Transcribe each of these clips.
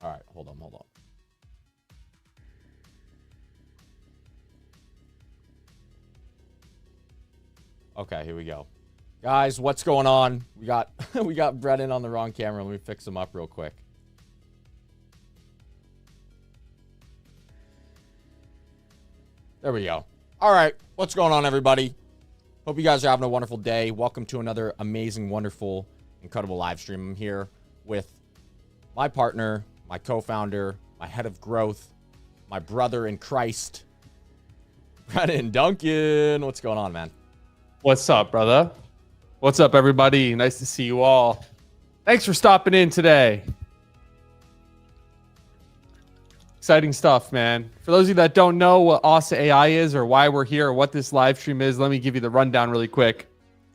All right, hold on. Okay, here we go. Guys, what's going on? We got we got Brennan on the wrong camera. Let me fix him up real quick. There we go. All right, what's going on, everybody? Hope you guys are having a wonderful day. Welcome to another amazing, wonderful, incredible live stream. I'm here with my partner, my co-founder, my head of growth, my brother in Christ, Brennan. Duncan. What's going on, man? What's up, brother? What's up, everybody? Nice to see you all. Thanks for stopping in today. Exciting stuff, man. For those of you that don't know what OSSA.AI is or why we're here or what this live stream is, let me give you the rundown really quick.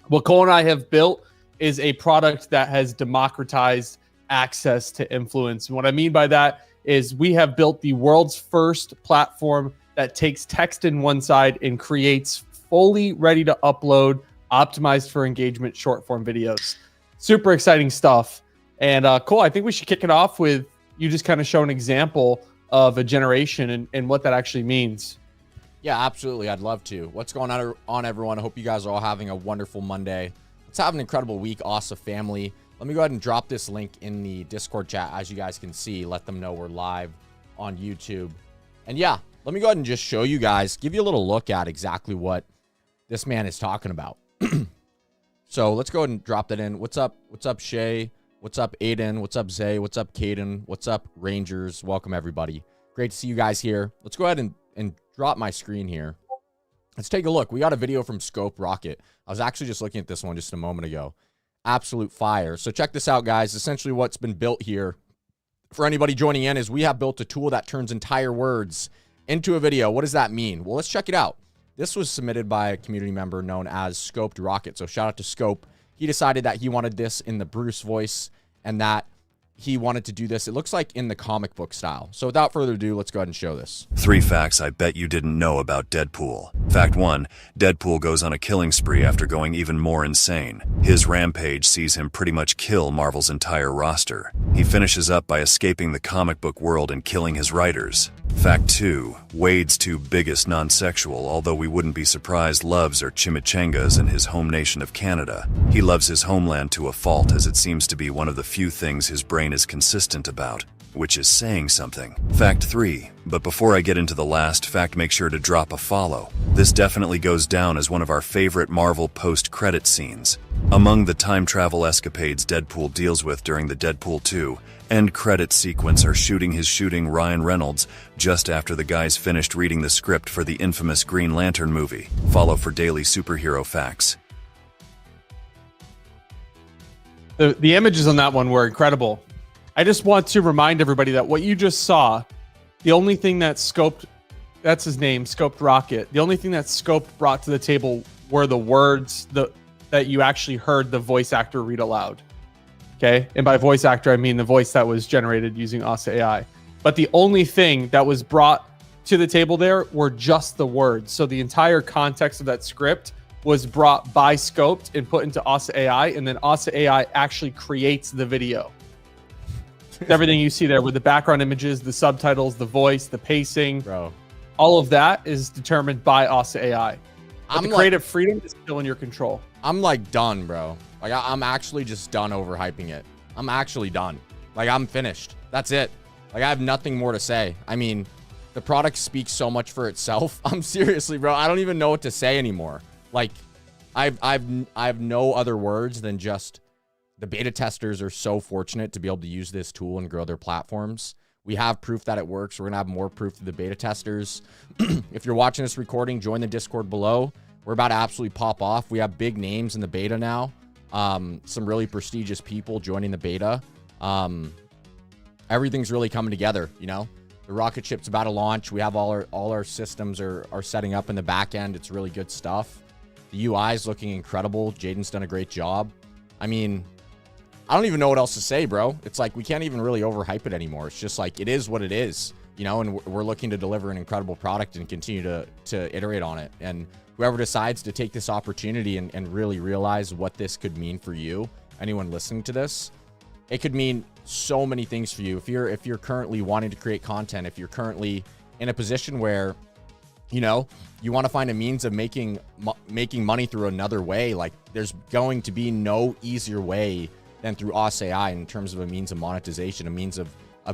What Cole and I have built is a product that has democratized access to influence. And what I mean by that is we have built the world's first platform that takes text in one side and creates fully ready to upload, optimized for engagement short form videos. Super exciting stuff. And Cole, I think we should kick it off with you just kind of show an example of a generation and what that actually means. Yeah, absolutely. I'd love to. What's going on, everyone? I hope you guys are all having a wonderful Monday. Let's have an incredible week, OSSA family. Let me go ahead and drop this link in the Discord chat. As you guys can see, let them know we're live on YouTube. And yeah, let me go ahead and just show you guys, give you a little look at exactly what this man is talking about. So let's go ahead and drop that in. What's up? What's up, Shay? What's up, Aiden? What's up, Zay? What's up, Caden? What's up, Rangers? Welcome, everybody. Great to see you guys here. Let's go ahead and drop my screen here. Let's take a look. We got a video from Scope Rocket. I was actually just looking at this one just a moment ago. Absolute fire. So check this out, guys. Essentially what's been built here for anybody joining in is we have built a tool that turns entire words into a video. What does that mean? Well, let's check it out. This was submitted by a community member known as Scoped Rocket. So shout out to Scope. He decided that he wanted this in the Bruce voice and that he wanted to do this, it looks like, in the comic book style. So without further ado, let's go ahead and show this. 3 facts I bet you didn't know about Deadpool. Fact 1, Deadpool goes on a killing spree after going even more insane. His rampage sees him pretty much kill Marvel's entire roster. He finishes up by escaping the comic book world and killing his writers. Fact 2, Wade's 2 biggest non-sexual, although we wouldn't be surprised, loves are chimichangas in his home nation of Canada. He loves his homeland to a fault, as it seems to be one of the few things his brain is consistent about, which is saying something. Fact 3, but before I get into the last fact, make sure to drop a follow. This definitely goes down as one of our favorite Marvel post-credit scenes. Among the time travel escapades Deadpool deals with during the Deadpool 2 end credit sequence are shooting Ryan Reynolds just after the guys finished reading the script for the infamous Green Lantern movie. Follow for daily superhero facts. The images on that one were incredible. I just want to remind everybody that what you just saw, the only thing that Scoped, that's his name, Scoped Rocket, the only thing that Scoped brought to the table were the words that you actually heard the voice actor read aloud. Okay? And by voice actor, I mean the voice that was generated using OSSA.AI. But the only thing that was brought to the table there were just the words. So the entire context of that script was brought by Scoped and put into OSSA.AI, and then OSSA.AI actually creates the video. Everything you see there with the background images, the subtitles, the voice, the pacing, Bro, all of that is determined by OSSA.AI. But the creative freedom is still in your control. I'm like done, bro. Like I'm actually just done overhyping it. I'm actually done. Like I'm finished. That's it. Like I have nothing more to say. I mean, the product speaks so much for itself. I'm seriously, bro. I don't even know what to say anymore. Like I have no other words than just the beta testers are so fortunate to be able to use this tool and grow their platforms. We have proof that it works. We're going to have more proof to the beta testers. If you're watching this recording, join the Discord below. We're about to absolutely pop off. We have big names in the beta now. Some really prestigious people joining the beta. Everything's really coming together, you know? The rocket ship's about to launch. We have all our systems are setting up in the back end. It's really good stuff. The UI is looking incredible. Jaden's done a great job. I mean, I don't even know what else to say, bro. It's like we can't even really overhype it anymore. It's just like it is what it is, you know, and we're looking to deliver an incredible product and continue to iterate on it. And whoever decides to take this opportunity and really realize what this could mean for you, anyone listening to this, it could mean so many things for you. If you're currently wanting to create content, if you're currently in a position where, you know, you want to find a means of making money through another way, like there's going to be no easier way than through OSSA.AI in terms of a means of monetization, a means of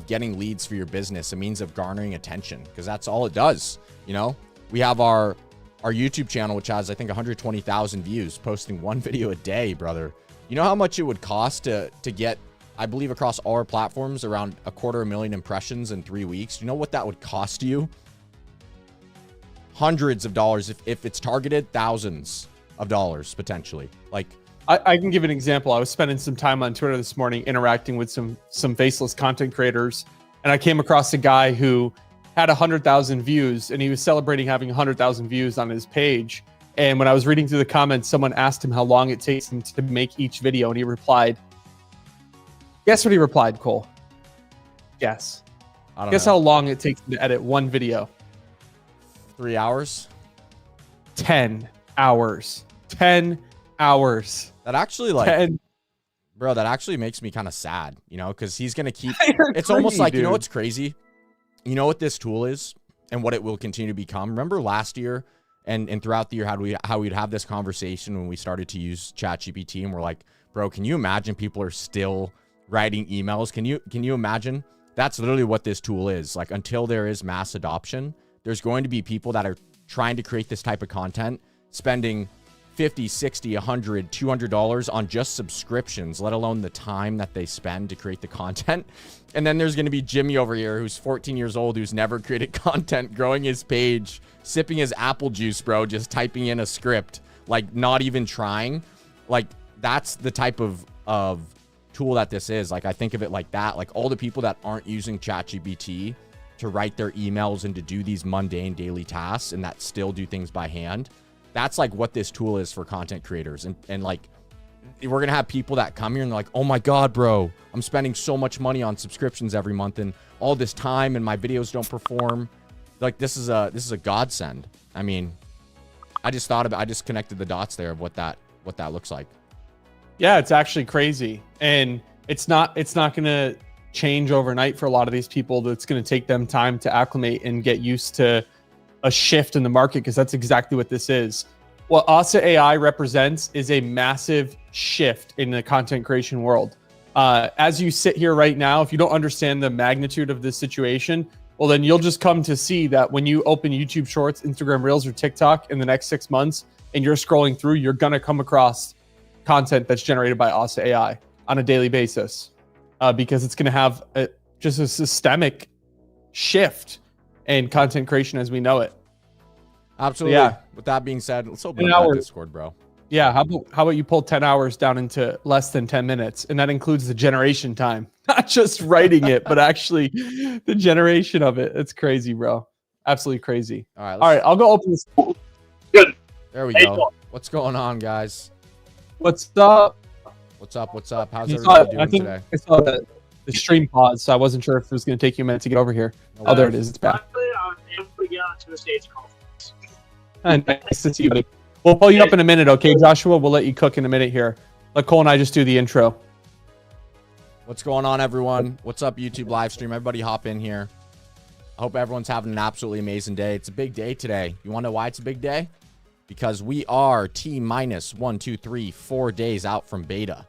getting leads for your business, a means of garnering attention, because that's all it does. You know, we have our YouTube channel, which has, I think, 120,000 views, posting one video a day, brother. You know how much it would cost to get, I believe, across all our platforms, around 250,000 impressions in 3 weeks? Do you know what that would cost you? Hundreds of dollars. If it's targeted, thousands of dollars, potentially. Like, I can give an example. I was spending some time on Twitter this morning interacting with some faceless content creators, and I came across a guy who had 100,000 views, and he was celebrating having 100,000 views on his page. And when I was reading through the comments, someone asked him how long it takes him to make each video, and he replied, guess what he replied, Cole? Guess. Guess how long it takes him to edit one video? 3 hours? 10 hours. 10 hours. That actually, like, 10. Bro, that actually makes me kind of sad, you know, because he's going to keep, it's agree, almost like, dude. You know what's crazy? You know what this tool is and what it will continue to become? Remember last year and throughout the year how we'd have this conversation when we started to use ChatGPT, and we're like, bro, can you imagine people are still writing emails? Can you imagine? That's literally what this tool is. Like, until there is mass adoption, there's going to be people that are trying to create this type of content, spending $50, $60, $100, $200 on just subscriptions, let alone the time that they spend to create the content. And then there's going to be Jimmy over here, who's 14 years old, who's never created content, growing his page, sipping his apple juice, bro, just typing in a script, like not even trying. Like, that's the type of tool that this is. Like, I think of it like that. Like, all the people that aren't using ChatGPT to write their emails and to do these mundane daily tasks, and that still do things by hand, that's like what this tool is for content creators. And like, we're going to have people that come here and they're like, oh my God, bro, I'm spending so much money on subscriptions every month and all this time, and my videos don't perform. Like, this is a godsend. I mean, I just connected the dots there of what that looks like. Yeah, it's actually crazy. And it's not going to change overnight for a lot of these people. That's going to take them time to acclimate and get used to a shift in the market, because that's exactly what this is. What OSSA.AI represents is a massive shift in the content creation world. As you sit here right now, if you don't understand the magnitude of this situation, well, then you'll just come to see that when you open YouTube Shorts, Instagram Reels, or TikTok in the next 6 months, and you're scrolling through, you're going to come across content that's generated by OSSA.AI on a daily basis, because it's going to have just a systemic shift in content creation as we know it. Absolutely. Yeah. With that being said, let's open up that Discord, bro. Yeah. How about you pull 10 hours down into less than 10 minutes? And that includes the generation time, not just writing it, but actually the generation of it. It's crazy, bro. Absolutely crazy. All right. I'll go open this. Good. There we go. What's going on, guys? What's up? What's up? How's everybody doing today? I saw the stream pause, so I wasn't sure if it was going to take you a minute to get over here. Oh, there it is. It's back. I'm able to get onto the stage call. Nice to see you, buddy. We'll pull you up in a minute, okay, Joshua? We'll let you cook in a minute here. Let Cole and I just do the intro. What's going on, everyone? What's up, YouTube live stream? Everybody hop in here. I hope everyone's having an absolutely amazing day. It's a big day today. You want to know why it's a big day? Because we are T-minus 1, 2, 3, 4 days out from beta.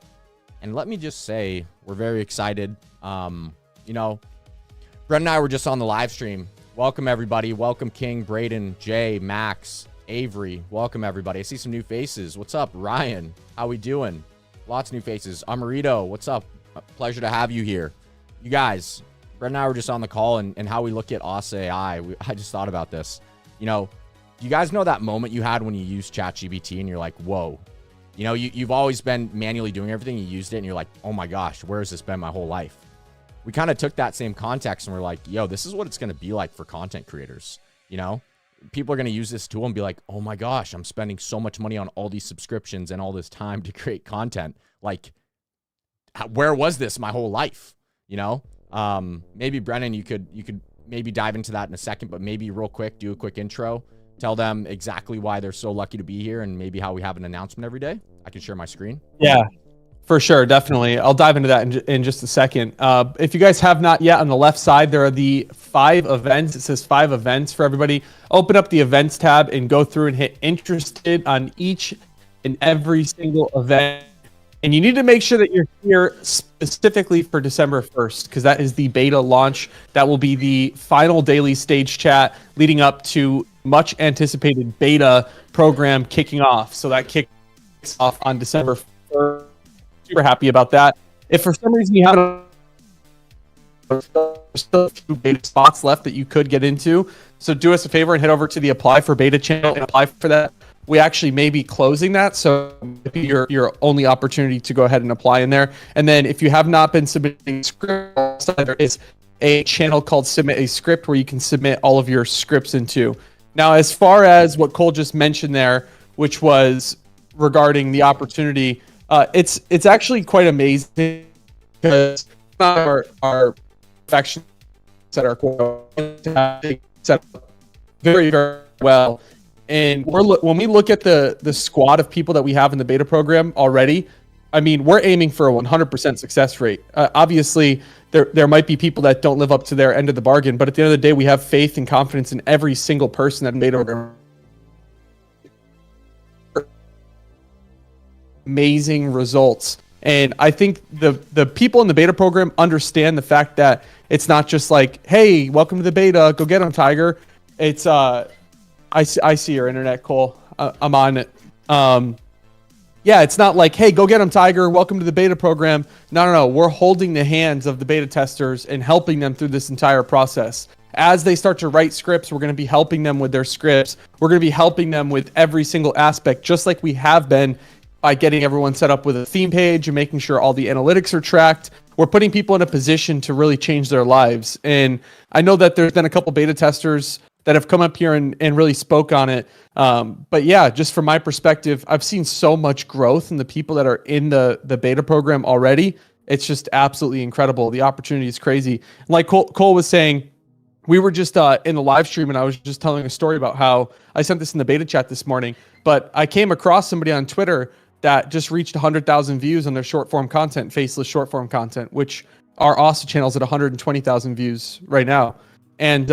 And let me just say, we're very excited. You know, Brennan and I were just on the live stream. Welcome, everybody. Welcome, King, Braden, Jay, Max, Avery. Welcome, everybody. I see some new faces. What's up, Ryan? How we doing? Lots of new faces. Amarito, what's up? Pleasure to have you here. You guys, Brennan and I were just on the call, and how we look at OSSA.AI. I just thought about this. You know, do you guys know that moment you had when you used ChatGPT and you're like, whoa? You know, you've always been manually doing everything. You used it and you're like, oh my gosh, where has this been my whole life? We kind of took that same context and we're like, yo, this is what it's going to be like for content creators. You know, people are going to use this tool and be like, oh my gosh, I'm spending so much money on all these subscriptions and all this time to create content. Like, where was this my whole life? You know, maybe Brennan, you could maybe dive into that in a second, but maybe real quick, do a quick intro, tell them exactly why they're so lucky to be here and maybe how we have an announcement every day. I can share my screen. Yeah. For sure, definitely. I'll dive into that in just a second. If you guys have not yet, on the left side, there are the 5 events. It says 5 events for everybody. Open up the events tab and go through and hit interested on each and every single event. And you need to make sure that you're here specifically for December 1st, because that is the beta launch. That will be the final daily stage chat leading up to much anticipated beta program kicking off. So that kicks off on December 1st. Super happy about that. If for some reason you haven't, there's still a few beta spots left that you could get into. So do us a favor and head over to the apply for beta channel and apply for that. We actually may be closing that, so it'll be your only opportunity to go ahead and apply in there. And then if you have not been submitting scripts, there is a channel called Submit a Script where you can submit all of your scripts into. Now, as far as what Cole just mentioned there, which was regarding the opportunity, it's actually quite amazing because our factions that are set up very, very well. And when we look at the squad of people that we have in the beta program already, I mean, we're aiming for a 100% success rate. Obviously, there might be people that don't live up to their end of the bargain, but at the end of the day, we have faith and confidence in every single person that beta program. Amazing results. And I think the people in the beta program understand the fact that it's not just like, hey, welcome to the beta, go get them, Tiger. It's I see your internet, Cole. I'm on it. Yeah, it's not like, hey, go get them, Tiger, welcome to the beta program. No. We're holding the hands of the beta testers and helping them through this entire process. As they start to write scripts, we're going to be helping them with their scripts. We're going to be helping them with every single aspect, just like we have been by getting everyone set up with a theme page and making sure all the analytics are tracked. We're putting people in a position to really change their lives. And I know that there's been a couple beta testers that have come up here and really spoke on it. But yeah, just from my perspective, I've seen so much growth in the people that are in the beta program already. It's just absolutely incredible. The opportunity is crazy. Like Cole was saying, we were just in the live stream and I was just telling a story about how I sent this in the beta chat this morning, but I came across somebody on Twitter that just reached 100,000 views on their short form content, faceless short form content, which our OSSA channel's at 120,000 views right now. And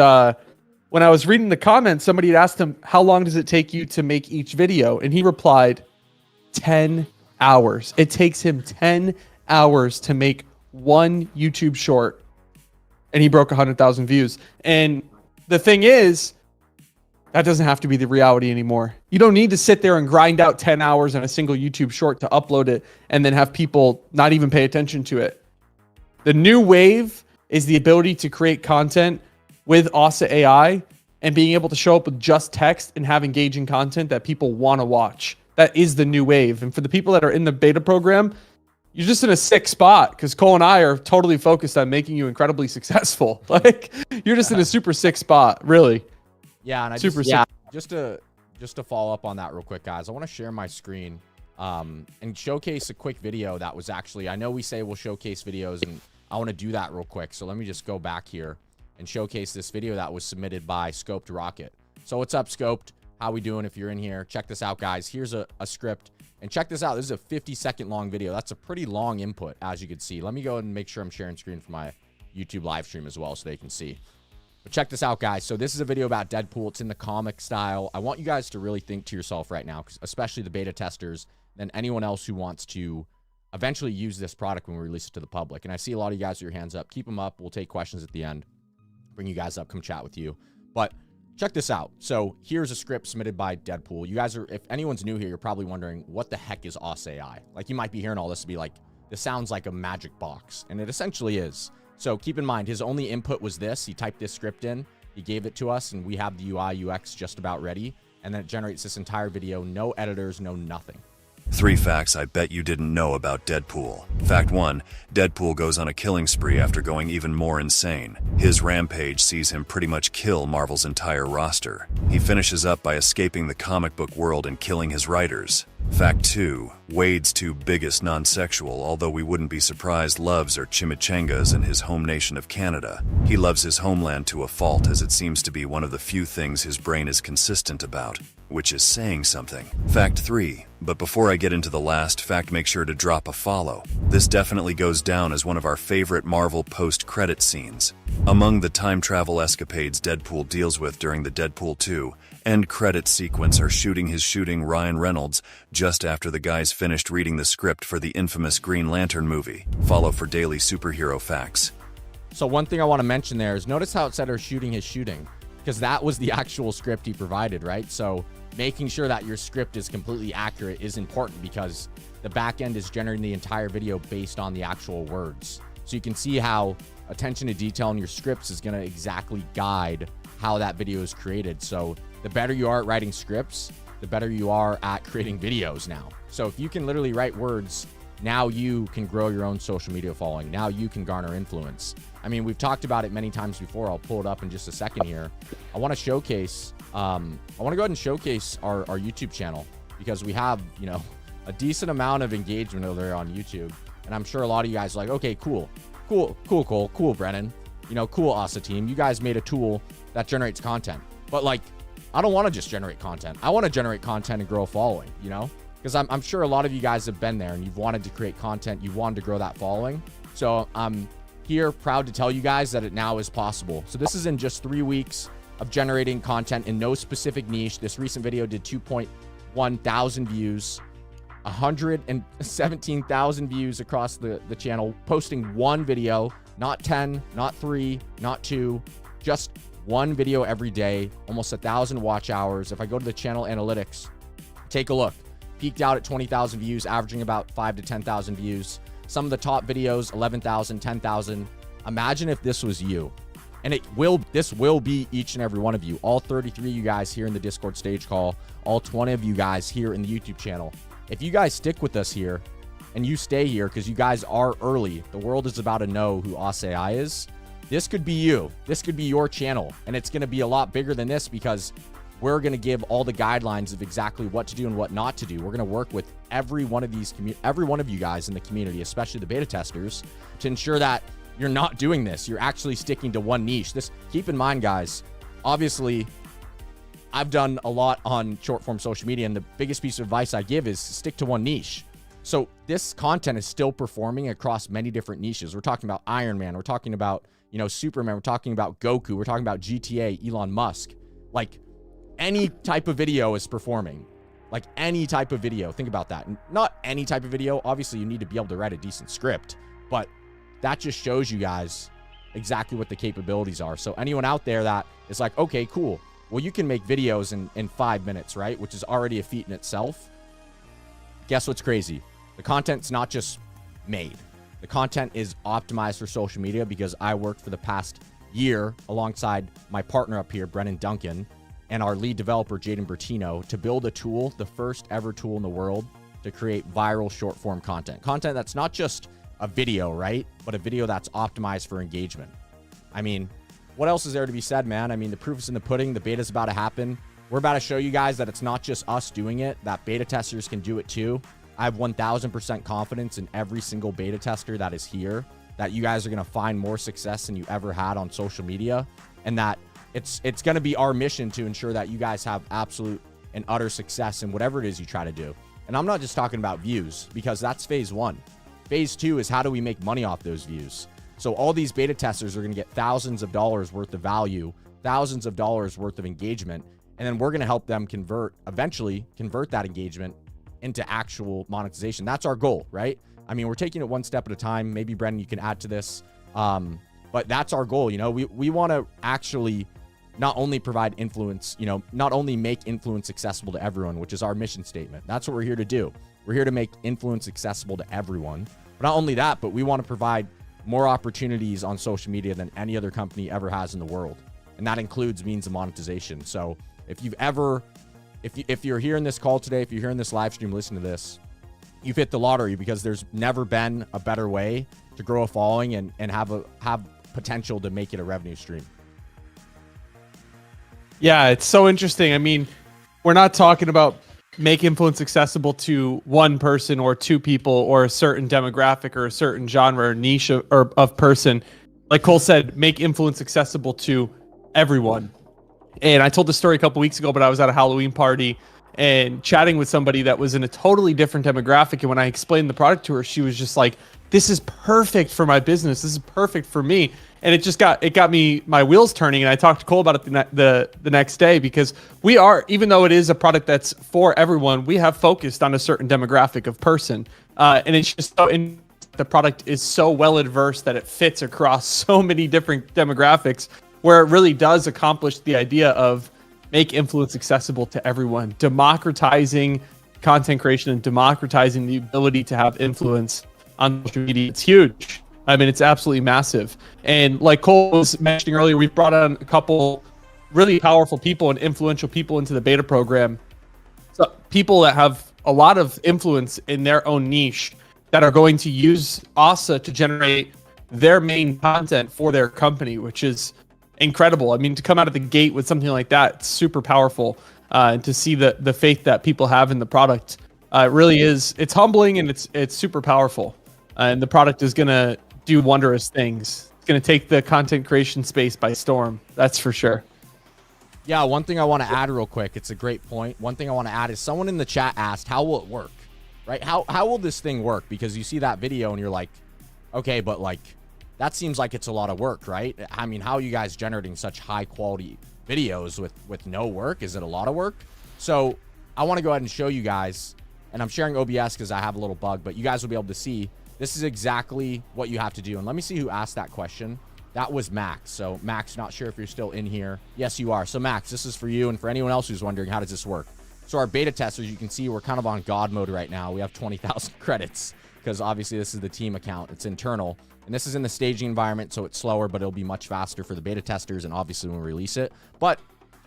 when I was reading the comments, somebody had asked him, how long does it take you to make each video? And he replied, 10 hours. It takes him 10 hours to make one YouTube short. And he broke 100,000 views. And the thing is, that doesn't have to be the reality anymore. You don't need to sit there and grind out 10 hours on a single YouTube short to upload it and then have people not even pay attention to it. The new wave is the ability to create content with OSSA.AI and being able to show up with just text and have engaging content that people want to watch. That is the new wave. And for the people that are in the beta program, you're just in a sick spot because Cole and I are totally focused on making you incredibly successful. Like, you're just in a super sick spot, really. Yeah, and just to follow up on that real quick, guys, I want to share my screen and showcase a quick video that was actually, I know we say we'll showcase videos, and I want to do that real quick. So let me just go back here and showcase this video that was submitted by Scoped Rocket. So what's up, Scoped? How we doing if you're in here? Check this out, guys. Here's a script. And check this out. This is a 50-second long video. That's a pretty long input, as you can see. Let me go and make sure I'm sharing screen for my YouTube live stream as well so they can see. But check this out, guys. So this is a video about Deadpool. It's in the comic style. I want you guys to really think to yourself right now, especially the beta testers and anyone else who wants to eventually use this product when we release it to the public. And I see a lot of you guys with your hands up. Keep them up. We'll take questions at the end. Bring you guys up. Come chat with you. But check this out. So here's a script submitted by Deadpool. You guys are, if anyone's new here, you're probably wondering, what the heck is OSSA.AI? Like, you might be hearing all this to be like, this sounds like a magic box. And it essentially is. So keep in mind, his only input was this. He typed this script in, he gave it to us, and we have the UI, UX just about ready. And then it generates this entire video. No editors, no nothing. 3 facts I bet you didn't know about Deadpool. Fact 1, Deadpool goes on a killing spree after going even more insane. His rampage sees him pretty much kill Marvel's entire roster. He finishes up by escaping the comic book world and killing his writers. Fact 2. Wade's two biggest non-sexual, although we wouldn't be surprised, loves are chimichangas in his home nation of Canada. He loves his homeland to a fault, as it seems to be one of the few things his brain is consistent about, which is saying something. Fact 3. But before I get into the last fact, make sure to drop a follow. This definitely goes down as one of our favorite Marvel post-credit scenes. Among the time travel escapades Deadpool deals with during the Deadpool 2 end credit sequence are shooting Ryan Reynolds just after the guys finished reading the script for the infamous Green Lantern movie. Follow for daily superhero facts. So one thing I want to mention there is notice how it said shooting his shooting, because that was the actual script he provided, right? So making sure that your script is completely accurate is important, because the back end is generating the entire video based on the actual words. So you can see how attention to detail in your scripts is going to exactly guide how that video is created. So the better you are at writing scripts, the better you are at creating videos now. So if you can literally write words, now you can grow your own social media following. Now you can garner influence. I mean, we've talked about it many times before. I'll pull it up in just a second here. I want to showcase, I want to go ahead and showcase our YouTube channel, because we have, a decent amount of engagement over there on YouTube. And I'm sure a lot of you guys are like, okay, cool, Cole, cool, Brennan. Cool, OSSA team. You guys made a tool that generates content. But I don't want to just generate content. I want to generate content and grow a following, because I'm sure a lot of you guys have been there and you've wanted to create content. You've wanted to grow that following. So I'm here proud to tell you guys that it now is possible. So this is in just 3 weeks of generating content in no specific niche. This recent video did 2.1 thousand views, 117,000 views across the channel, posting one video, not 10, not 3, not 2, just one video every day, almost 1,000 watch hours. If I go to the channel analytics, take a look. Peaked out at 20,000 views, averaging about 5 to 10,000 views. Some of the top videos, 11,000, 10,000. Imagine if this was you. And this will be each and every one of you. All 33 of you guys here in the Discord stage call, all 20 of you guys here in the YouTube channel. If you guys stick with us here and you stay here because you guys are early, the world is about to know who OSSA.AI is. This could be you. This could be your channel. And it's going to be a lot bigger than this, because we're going to give all the guidelines of exactly what to do and what not to do. We're going to work with every one of you guys in the community, especially the beta testers, to ensure that you're not doing this. You're actually sticking to one niche. Keep in mind, guys, obviously, I've done a lot on short form social media, and the biggest piece of advice I give is stick to one niche. So this content is still performing across many different niches. We're talking about Iron Man. We're talking about, Superman. We're talking about Goku. We're talking about GTA, Elon Musk. Any type of video is performing. Any type of video. Think about that. Not any type of video. Obviously, you need to be able to write a decent script, but that just shows you guys exactly what the capabilities are. So anyone out there that is like, okay, cool. Well, you can make videos in 5 minutes, right? Which is already a feat in itself. Guess what's crazy? The content's not just made. The content is optimized for social media, because I worked for the past year alongside my partner up here, Brennan, Duncan, and our lead developer, Jaden Bertino, to build a tool, the first ever tool in the world to create viral short form content. Content that's not just a video, right? But a video that's optimized for engagement. I mean, what else is there to be said, man? I mean, the proof is in the pudding. The beta's about to happen. We're about to show you guys that it's not just us doing it, that beta testers can do it too. I have 1,000% confidence in every single beta tester that is here, that you guys are going to find more success than you ever had on social media, and that it's going to be our mission to ensure that you guys have absolute and utter success in whatever it is you try to do. And I'm not just talking about views, because that's phase 1. Phase 2 is how do we make money off those views? So all these beta testers are going to get thousands of dollars worth of value, thousands of dollars worth of engagement, and then we're going to help them eventually convert that engagement into actual monetization. That's our goal, right? I mean, we're taking it one step at a time. Maybe Brennan, you can add to this. But that's our goal. We want to actually not only provide influence, not only make influence accessible to everyone, which is our mission statement. That's what we're here to do. We're here to make influence accessible to everyone. But not only that, but we want to provide more opportunities on social media than any other company ever has in the world. And that includes means of monetization. So if you're here in this call today, if you're here in this live stream, listen to this, you've hit the lottery, because there's never been a better way to grow a following and have potential to make it a revenue stream. Yeah, it's so interesting. I mean, we're not talking about make influence accessible to one person or two people or a certain demographic or a certain genre or niche of person. Like Cole said, make influence accessible to everyone. And I told this story a couple weeks ago, but I was at a Halloween party and chatting with somebody that was in a totally different demographic. And when I explained the product to her, she was just like, this is perfect for my business. This is perfect for me. And it got me my wheels turning. And I talked to Cole about it the next day, because we are, even though it is a product that's for everyone, we have focused on a certain demographic of person. And it's just so, the product is so well adverse that it fits across so many different demographics, where it really does accomplish the idea of make influence accessible to everyone, democratizing content creation and democratizing the ability to have influence on social media. It's huge. I mean, it's absolutely massive. And like Cole was mentioning earlier, we've brought on a couple really powerful people and influential people into the beta program. So people that have a lot of influence in their own niche that are going to use OSSA to generate their main content for their company, which is incredible. I mean, to come out of the gate with something like that, it's super powerful. And to see the faith that people have in the product, it really is. It's humbling and it's super powerful. And the product is going to do wondrous things. It's going to take the content creation space by storm. That's for sure. Yeah, one thing I want to add real quick. It's a great point. One thing I want to add is someone in the chat asked, how will it work? Right? How will this thing work? Because you see that video and you're like, okay, but like, that seems like it's a lot of work, right? I mean, how are you guys generating such high quality videos with no work? Is it a lot of work? So I want to go ahead and show you guys, and I'm sharing OBS because I have a little bug, but you guys will be able to see this is exactly what you have to do. And let me see who asked that question. That was Max. So Max, not sure if you're still in here. Yes, you are. So Max, this is for you. And for anyone else who's wondering, how does this work? So our beta testers, you can see we're kind of on God mode right now. We have 20,000 credits because obviously this is the team account. It's internal. And this is in the staging environment, so it's slower, but it'll be much faster for the beta testers and obviously when we release it. But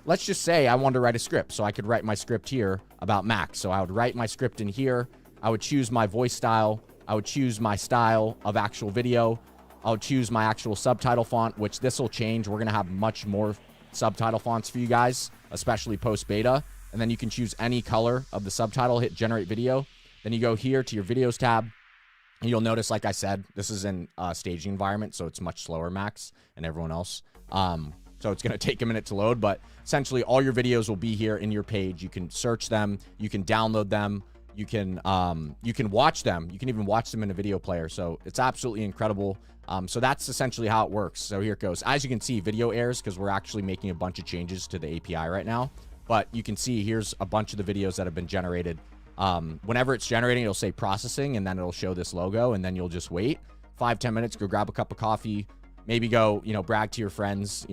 let's just say I wanted to write a script. So I could write my script here about Max. So I would write my script in here. I would choose my voice style. I would choose my style of actual video. I'll choose my actual subtitle font, which this will change. We're going to have much more subtitle fonts for you guys, especially post beta. And then you can choose any color of the subtitle, hit generate video. Then you go here to your videos tab. And you'll notice, like I said, this is in a staging environment, so it's much slower, Max, and everyone else. So it's going to take a minute to load, but essentially all your videos will be here in your page. You can search them. You can download them. You can watch them. You can even watch them in a video player. So it's absolutely incredible. So that's essentially how it works. So here it goes. As you can see, video airs because we're actually making a bunch of changes to the API right now. But you can see here's a bunch of the videos that have been generated. Whenever it's generating, it'll say processing, and then it'll show this logo, and then you'll just wait 5-10 minutes, go grab a cup of coffee, maybe go, brag to your friends,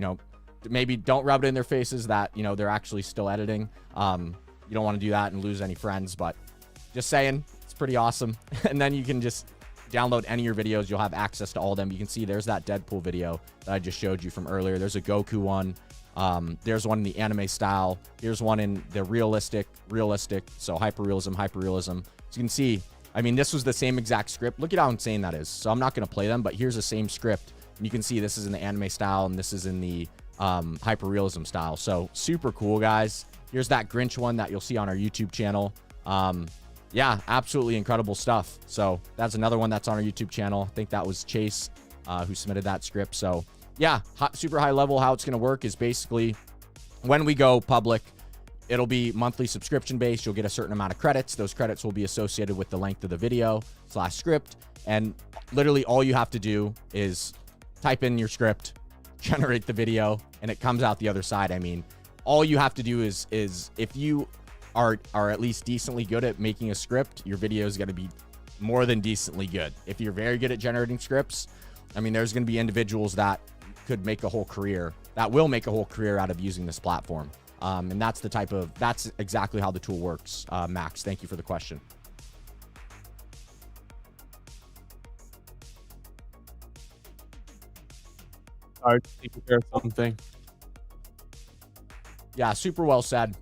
maybe don't rub it in their faces that, they're actually still editing. You don't want to do that and lose any friends, but just saying, it's pretty awesome. And then you can just download any of your videos. You'll have access to all of them. You can see there's that Deadpool video that I just showed you from earlier. There's a Goku one. There's one in the anime style. Here's one in the realistic. So hyperrealism. So you can see, I mean, this was the same exact script. Look at how insane that is. So I'm not going to play them, but here's the same script. And you can see this is in the anime style and this is in the hyperrealism style. So super cool, guys. Here's that Grinch one that you'll see on our YouTube channel. Yeah, absolutely incredible stuff. So that's another one that's on our YouTube channel. I think that was Chase who submitted that script. So yeah, super high level. How it's going to work is basically when we go public, it'll be monthly subscription based. You'll get a certain amount of credits. Those credits will be associated with the length of the video / script. And literally all you have to do is type in your script, generate the video, and it comes out the other side. I mean, all you have to do is if you are at least decently good at making a script, your video is going to be more than decently good. If you're very good at generating scripts, I mean, there's going to be individuals that could make a whole career, that will make a whole career out of using this platform. And that's exactly how the tool works. Max, thank you for the question. Sorry, taking care of something. Yeah, super well said.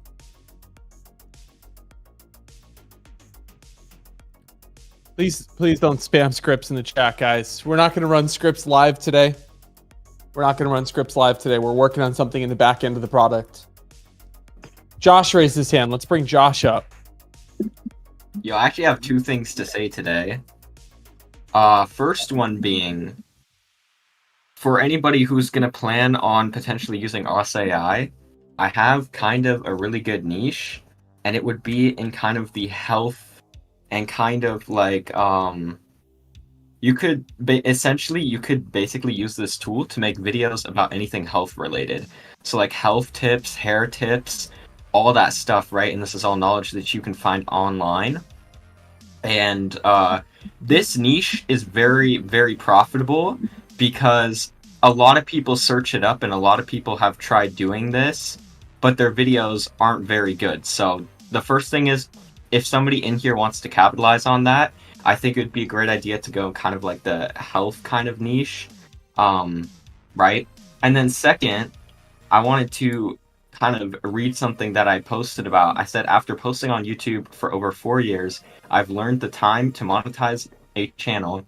Please don't spam scripts in the chat, guys. We're not going to run scripts live today. We're working on something in the back end of the product. Josh raised his hand. Let's bring Josh up. Yo, I actually have two things to say today. First one being, for anybody who's gonna plan on potentially using OSSA.AI, I have kind of a really good niche, and it would be in kind of the health and kind of like you could basically use this tool to make videos about anything health related. So like health tips, hair tips, all that stuff, right? And this is all knowledge that you can find online. And this niche is very, very profitable because a lot of people search it up and a lot of people have tried doing this, but their videos aren't very good. So the first thing is, if somebody in here wants to capitalize on that, I think it would be a great idea to go kind of like the health kind of niche, right? And then second, I wanted to kind of read something that I posted about. I said, after posting on YouTube for over 4 years, I've learned the time to monetize a channel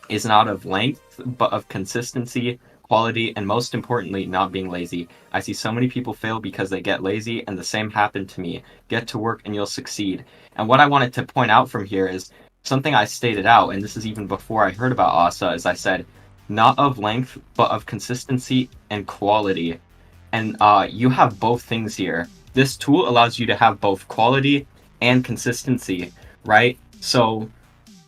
is not of length, but of consistency, quality, and most importantly, not being lazy. I see so many people fail because they get lazy, and the same happened to me. Get to work and you'll succeed. And what I wanted to point out from here is something I stated out, and this is even before I heard about OSSA, is I said, not of length, but of consistency and quality. And you have both things here. This tool allows you to have both quality and consistency, right? So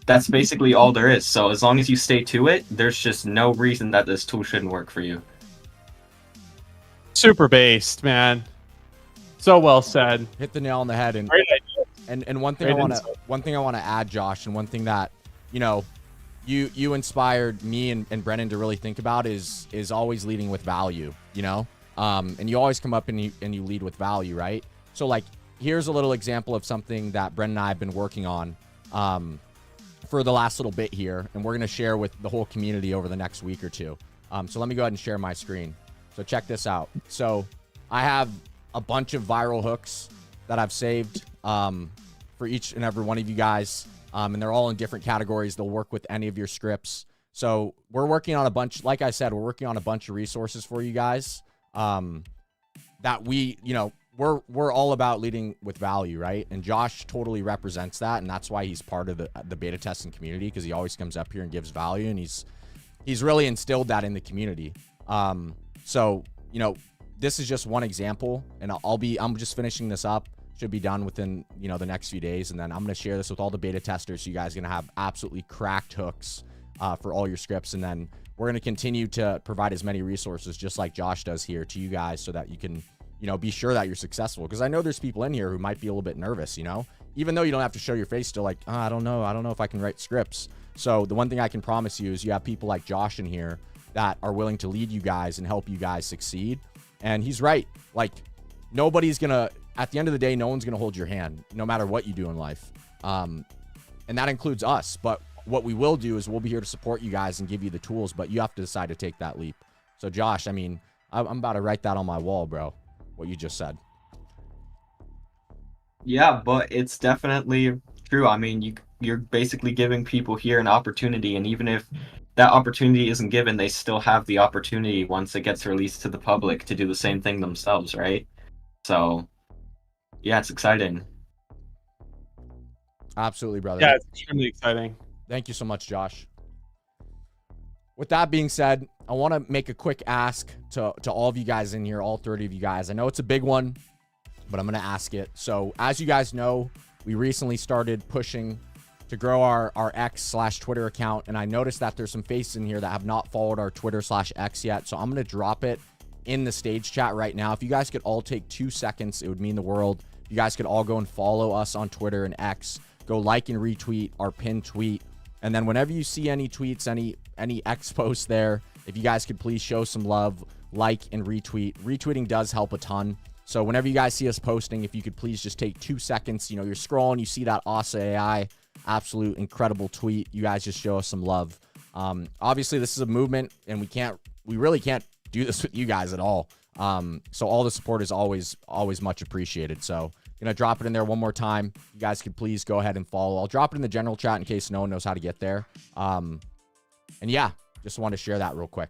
that's basically all there is. So as long as you stay to it, there's just no reason that this tool shouldn't work for you. Super based, man. So well said. Hit the nail on the head. And Great idea. and one thing Great I want to insight. add, Josh, and one thing that you inspired me and Brennan to really think about is always leading with value. And you always come up and you lead with value, right? So like, here's a little example of something that Brennan and I have been working on for the last little bit here, and we're going to share with the whole community over the next week or two. So let me go ahead and share my screen. So check this out. So I have a bunch of viral hooks that I've saved for each and every one of you guys, and they're all in different categories. They'll work with any of your scripts. So we're working on a bunch, like I said, we're working on a bunch of resources for you guys that we're all about leading with value, right? And Josh totally represents that, and that's why he's part of the beta testing community, because he always comes up here and gives value, and he's really instilled that in the community. So this is just one example, and I'm just finishing this up. Should be done within the next few days, and then I'm going to share this with all the beta testers, so you guys are going to have absolutely cracked hooks for all your scripts. And then we're going to continue to provide as many resources, just like Josh does here, to you guys, so that you can be sure that you're successful. Because I know there's people in here who might be a little bit nervous, even though you don't have to show your face, still like, I don't know if I can write scripts. So the one thing I can promise you is you have people like Josh in here that are willing to lead you guys and help you guys succeed. And he's right. Like, at the end of the day, no one's going to hold your hand, no matter what you do in life. And that includes us. But what we will do is we'll be here to support you guys and give you the tools, but you have to decide to take that leap. So Josh, I'm about to write that on my wall, bro, what you just said. Yeah, but it's definitely true. I mean, you're basically giving people here an opportunity, and even if that opportunity isn't given, they still have the opportunity once it gets released to the public to do the same thing themselves, right? So, yeah, it's exciting. Absolutely, brother. Yeah, it's extremely exciting. Thank you so much, Josh. With that being said, I want to make a quick ask to all of you guys in here, all 30 of you guys. I know it's a big one, but I'm going to ask it. So as you guys know, we recently started pushing to grow our X/Twitter account, and I noticed that there's some faces in here that have not followed our Twitter/X yet. So I'm going to drop it in the stage chat right now. If you guys could all take 2 seconds, it would mean the world. You guys could all go and follow us on Twitter and X. Go like and retweet our pinned tweet. And then whenever you see any tweets, any X posts there, if you guys could please show some love, like and retweet. Retweeting does help a ton. So whenever you guys see us posting, if you could please just take 2 seconds, you're scrolling, you see that OSSA.AI, absolute incredible tweet. You guys just show us some love. Obviously this is a movement, and we really can't do this with you guys at all. So all the support is always much appreciated. So gonna drop it in there one more time. You guys could please go ahead and follow. I'll drop it in the general chat in case no one knows how to get there. And yeah, just wanted to share that real quick.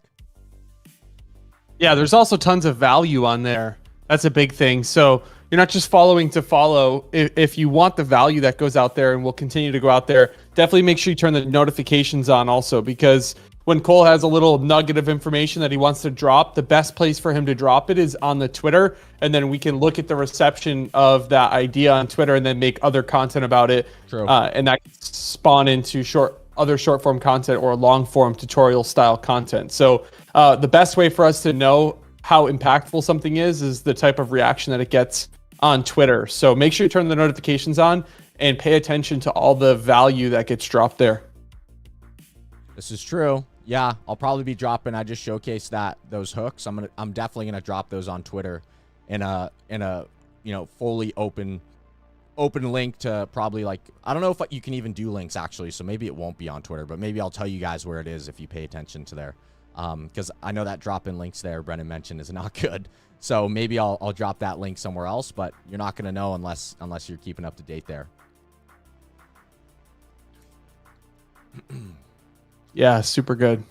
Yeah, there's also tons of value on there. That's a big thing. So you're not just following to follow. If you want the value that goes out there and will continue to go out there, definitely make sure you turn the notifications on also, because when Cole has a little nugget of information that he wants to drop, the best place for him to drop it is on the Twitter. And then we can look at the reception of that idea on Twitter and then make other content about it. True. And that can spawn into other short form content or long form tutorial style content. So the best way for us to know how impactful something is the type of reaction that it gets on Twitter. So make sure you turn the notifications on and pay attention to all the value that gets dropped there. This is true. Yeah, I'll probably be dropping. I just showcased those hooks. I'm definitely gonna drop those on Twitter in a fully open link to probably, like, I don't know if you can even do links actually, so maybe it won't be on Twitter, but maybe I'll tell you guys where it is if you pay attention to there. Because I know that drop-in links there Brennan mentioned is not good. So maybe I'll drop that link somewhere else, but you're not gonna know unless you're keeping up to date there. Yeah, super good.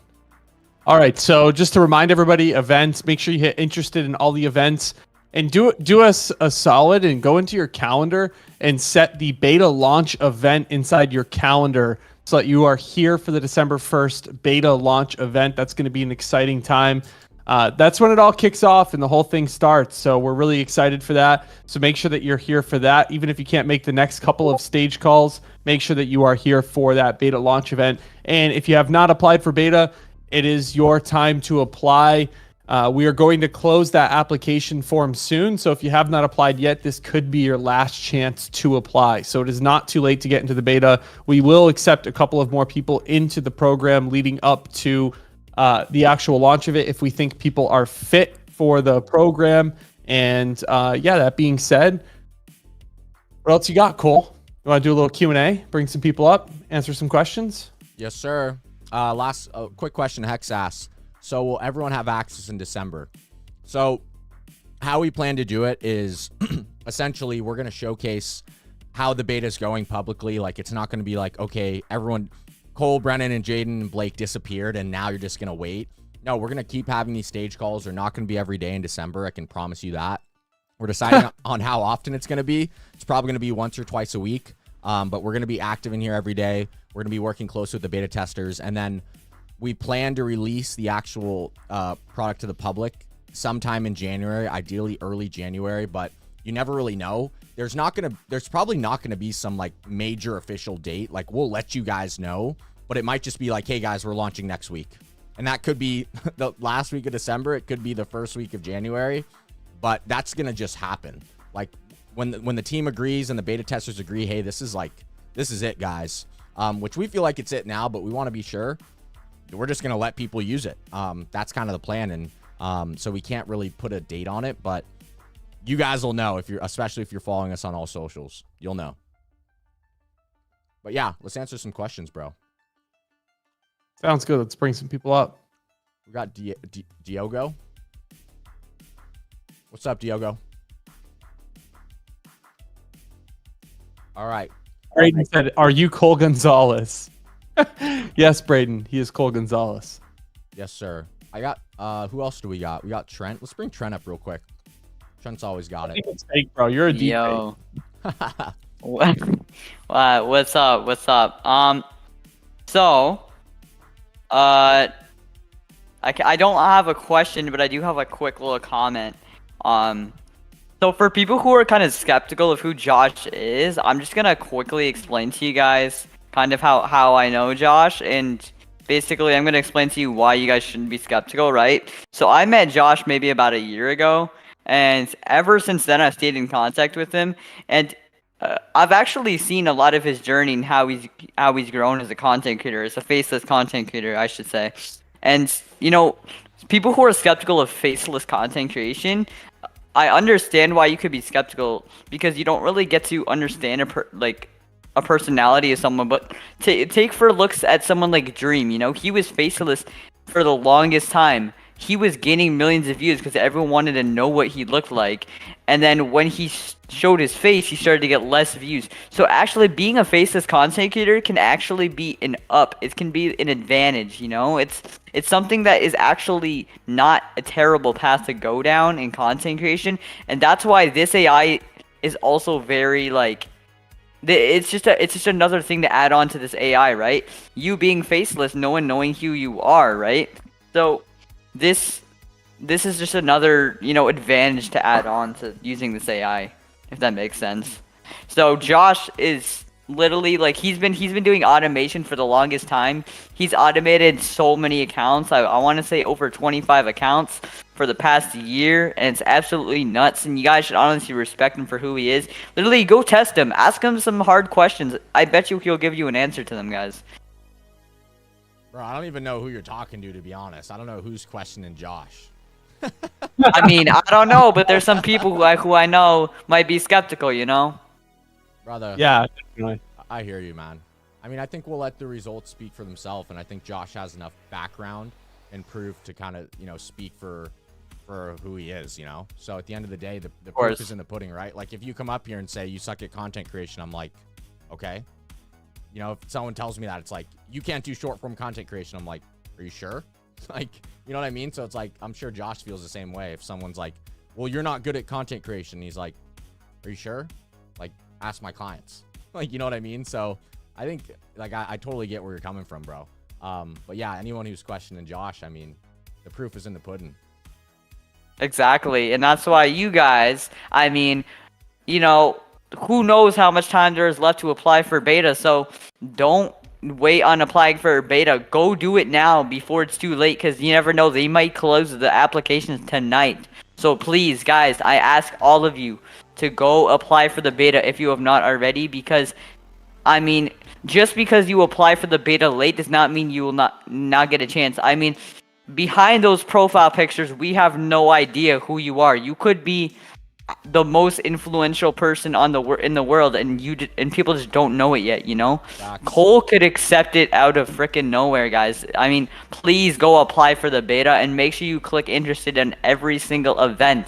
All right, so just to remind everybody, events, make sure you hit interested in all the events and do us a solid and go into your calendar and set the beta launch event inside your calendar so that you are here for the December 1st beta launch event. That's going to be an exciting time. That's when it all kicks off and the whole thing starts. So we're really excited for that. So make sure that you're here for that. Even if you can't make the next couple of stage calls, make sure that you are here for that beta launch event. And if you have not applied for beta, it is your time to apply. We are going to close that application form soon. So if you have not applied yet, this could be your last chance to apply. So it is not too late to get into the beta. We will accept a couple of more people into the program leading up to the actual launch of it if we think people are fit for the program. And that being said, what else you got, Cole? You want to do a little Q&A, bring some people up, answer some questions? Yes, sir. Last quick question Hex asks. So will everyone have access in December? So how we plan to do it is essentially we're going to showcase how the beta is going publicly. Like, it's not going to be like, okay, everyone, Cole, Brennan, and Jaden and Blake disappeared and now you're just going to wait. No, we're going to keep having these stage calls. They're not going to be every day in December. I can promise you that. We're deciding on how often it's going to be. It's probably going to be once or twice a week. But we're going to be active in here every day. We're going to be working closely with the beta testers. And then we plan to release the actual product to the public sometime in January, ideally early January, but you never really know. There's probably not going to be some like major official date. Like, we'll let you guys know, but it might just be like, hey guys, we're launching next week. And that could be the last week of December. It could be the first week of January, but that's going to just happen. Like when the team agrees and the beta testers agree, hey, this is it, guys. Which we feel like it's it now, but we want to be sure. We're just going to let people use it. That's kind of the plan. And so we can't really put a date on it, but you guys will know especially if you're following us on all socials, you'll know. But yeah, let's answer some questions, bro. Sounds good. Let's bring some people up. We got Diogo. What's up, Diogo? All right. Braden said, are you Cole Gonzales? Yes, Braden. He is Cole Gonzales. Yes, sir. I got, who else do we got? We got Trent. Let's bring Trent up real quick. Trent's always got it. Fake, bro. You're a deep Yo. What's up? So, I don't have a question, but I do have a quick little comment. So for people who are kind of skeptical of who Josh is, I'm just gonna quickly explain to you guys kind of how I know Josh, and basically I'm gonna explain to you why you guys shouldn't be skeptical, right? So I met Josh maybe about a year ago, and ever since then I've stayed in contact with him, and I've actually seen a lot of his journey and how he's grown as a content creator, as a faceless content creator, I should say. And you know, people who are skeptical of faceless content creation, I understand why you could be skeptical, because you don't really get to understand a personality of someone. But take for looks at someone like Dream. You know, he was faceless for the longest time. He was gaining millions of views because everyone wanted to know what he looked like. And then when he showed his face, he started to get less views. So actually being a faceless content creator can actually be an up. It can be an advantage, you know? It's something that is actually not a terrible path to go down in content creation. And that's why this AI is also very like it's just another thing to add on to this AI, right? You being faceless, no one knowing who you are, right? So this is just another, advantage to add on to using this AI, if that makes sense. So Josh is literally like he's been doing automation for the longest time. He's automated so many accounts. I want to say over 25 accounts for the past year, and it's absolutely nuts. And you guys should honestly respect him for who he is. Literally, go test him. Ask him some hard questions. I bet you he'll give you an answer to them, guys. Bro, I don't even know who you're talking to be honest. I don't know who's questioning Josh. I mean, I don't know, but there's some people who I know might be skeptical, Brother. Yeah, definitely. I hear you, man. I mean, I think we'll let the results speak for themselves, and I think Josh has enough background and proof to kind of, speak for who he is, So at the end of the day, the proof is in the pudding, right? Like, if you come up here and say you suck at content creation, I'm like, okay. If someone tells me that, it's like, you can't do short-form content creation, I'm like, are you sure? Like, you know what I mean? So it's like, I'm sure Josh feels the same way. If someone's like, well, you're not good at content creation, he's like, are you sure? Like, ask my clients. Like, you know what I mean? So I think, like, I totally get where you're coming from, bro. But yeah, anyone who's questioning Josh, I mean, the proof is in the pudding. Exactly. And that's why you guys, I mean, who knows how much time there is left to apply for beta. So don't wait on applying for beta. Go do it now before it's too late, because you never know. They might close the applications tonight. So please, guys, I ask all of you to go apply for the beta if you have not already, because, I mean, just because you apply for the beta late does not mean you will not get a chance. I mean, behind those profile pictures, we have no idea who you are. You could be the most influential person in the world, and people just don't know it yet, Facts. Cole could accept it out of freaking nowhere, guys. I mean, please go apply for the beta and make sure you click interested in every single event.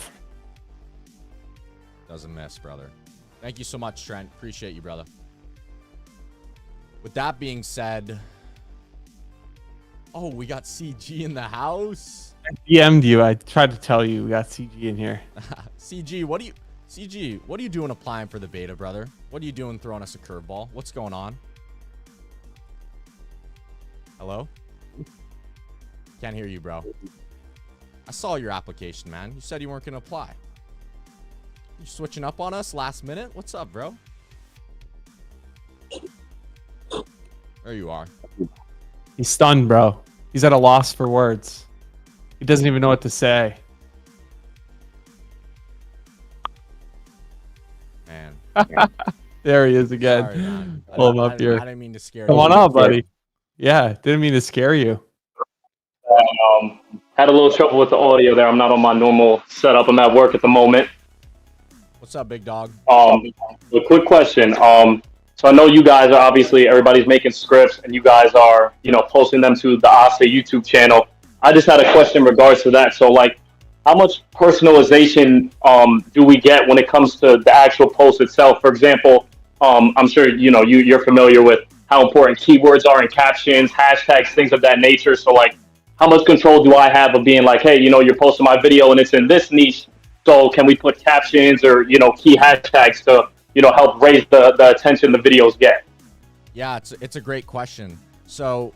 Doesn't miss, brother. Thank you so much, Trent. Appreciate you, brother. With that being said, oh, we got CG in the house. I DM'd you. I tried to tell you we got CG in here. CG, what are you doing applying for the beta, brother? What are you doing throwing us a curveball? What's going on? Hello? Can't hear you, bro. I saw your application, man. You said you weren't going to apply. You switching up on us last minute? What's up, bro? There you are. He's stunned, bro. He's at a loss for words. He doesn't even know what to say. Man. There he is again. Sorry, man. Pull him up here. I didn't mean to scare you. Come on up, buddy. Yeah, didn't mean to scare you. Had a little trouble with the audio there. I'm not on my normal setup. I'm at work at the moment. What's up, big dog? A quick question. So I know you guys are obviously, everybody's making scripts and you guys are, posting them to the OSSA YouTube channel. I just had a question in regards to that. So like, how much personalization do we get when it comes to the actual post itself? For example, I'm sure, you're familiar with how important keywords are in captions, hashtags, things of that nature. So like, how much control do I have of being like, hey, you're posting my video and it's in this niche. So can we put captions or, key hashtags to, help raise the attention the videos get? Yeah, it's a great question. So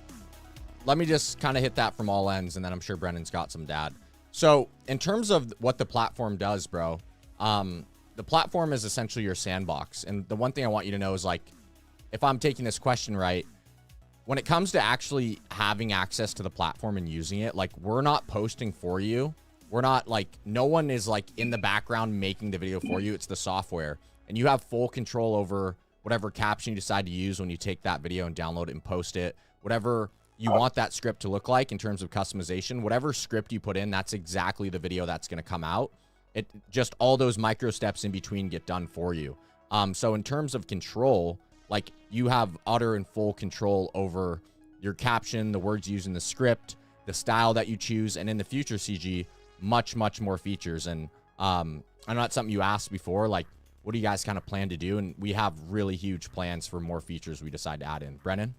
let me just kind of hit that from all ends, and then I'm sure Brennan's got some dad. So in terms of what the platform does, bro, the platform is essentially your sandbox. And the one thing I want you to know is, like, if I'm taking this question right, when it comes to actually having access to the platform and using it, like, we're not posting for you. We're not, like, no one is, like, in the background making the video for you. It's the software. And you have full control over whatever caption you decide to use when you take that video and download it and post it. Whatever you want that script to look like in terms of customization, whatever script you put in, that's exactly the video that's going to come out. It just, all those micro steps in between get done for you. So in terms of control, like, you have utter and full control over your caption, the words used in the script, the style that you choose, and in the future, CG, much, much more features. And I know that's something you asked before, like, what do you guys kind of plan to do? And we have really huge plans for more features we decide to add in. Brennan?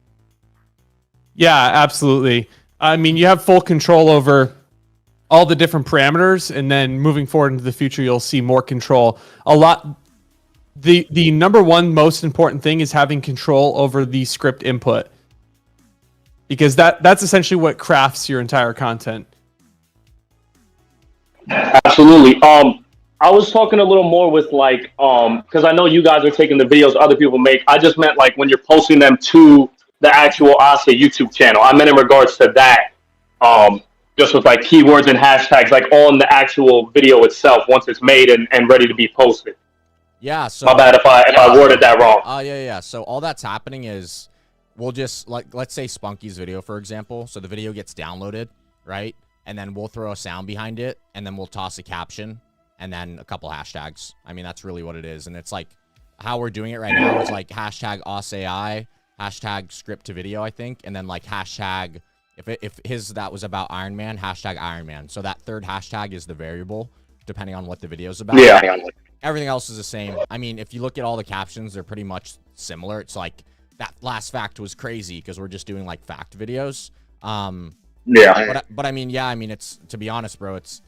Yeah, absolutely. I mean, you have full control over all the different parameters, and then moving forward into the future, you'll see more control. A lot the number one most important thing is having control over the script input, because that's essentially what crafts your entire content. Absolutely. I was talking a little more with like, because I know you guys are taking the videos other people make. I just meant like when you're posting them to the actual OSSA YouTube channel. I meant in regards to that. Just with like keywords and hashtags, like on the actual video itself once it's made and ready to be posted. Yeah. So My bad if I worded that wrong. Yeah. So all that's happening is we'll just like, let's say Spunky's video, for example. So the video gets downloaded, right? And then we'll throw a sound behind it, and then we'll toss a caption and then a couple hashtags. I mean, that's really what it is. And it's like how we're doing it right now is like hashtag OSSA.AI, hashtag script to video, I think. And then like hashtag, if his, that was about Iron Man, hashtag Iron Man. So that third hashtag is the variable, depending on what the video's about. Yeah. Everything else is the same. I mean, if you look at all the captions, they're pretty much similar. It's like that last fact was crazy because we're just doing like fact videos. Yeah. But I mean, yeah, I mean, it's, to be honest, bro, it's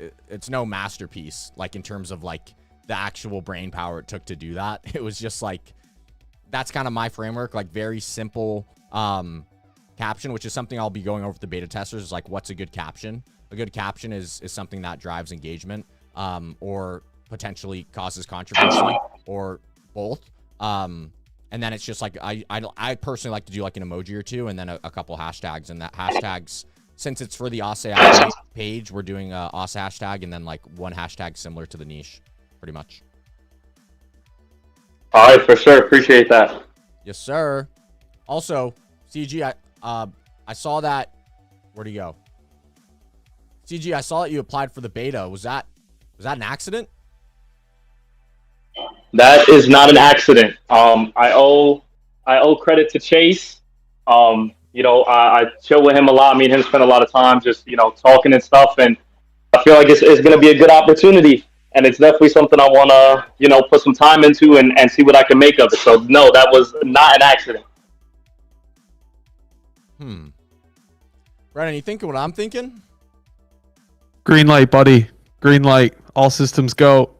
no masterpiece, like in terms of like the actual brain power it took to do that. It was just like, that's kind of my framework, like very simple caption, which is something I'll be going over with the beta testers, is like, what's a good caption? A good caption is something that drives engagement or potentially causes controversy or both. And then it's just like, I personally like to do like an emoji or two and then a couple hashtags, and that hashtags, since it's for the OSSA page, we're doing a OSSA hashtag and then like one hashtag similar to the niche, pretty much. All right, for sure. Appreciate that. Yes, sir. Also, CG, I saw that. Where'd he go? CG, I saw that you applied for the beta. Was that an accident? That is not an accident. I owe credit to Chase. You know, I chill with him a lot. Me and him spend a lot of time just, you know, talking and stuff. And I feel like it's going to be a good opportunity. And it's definitely something I want to, you know, put some time into and see what I can make of it. So, no, that was not an accident. Brennan, you thinking what I'm thinking? Green light, buddy. Green light. All systems go.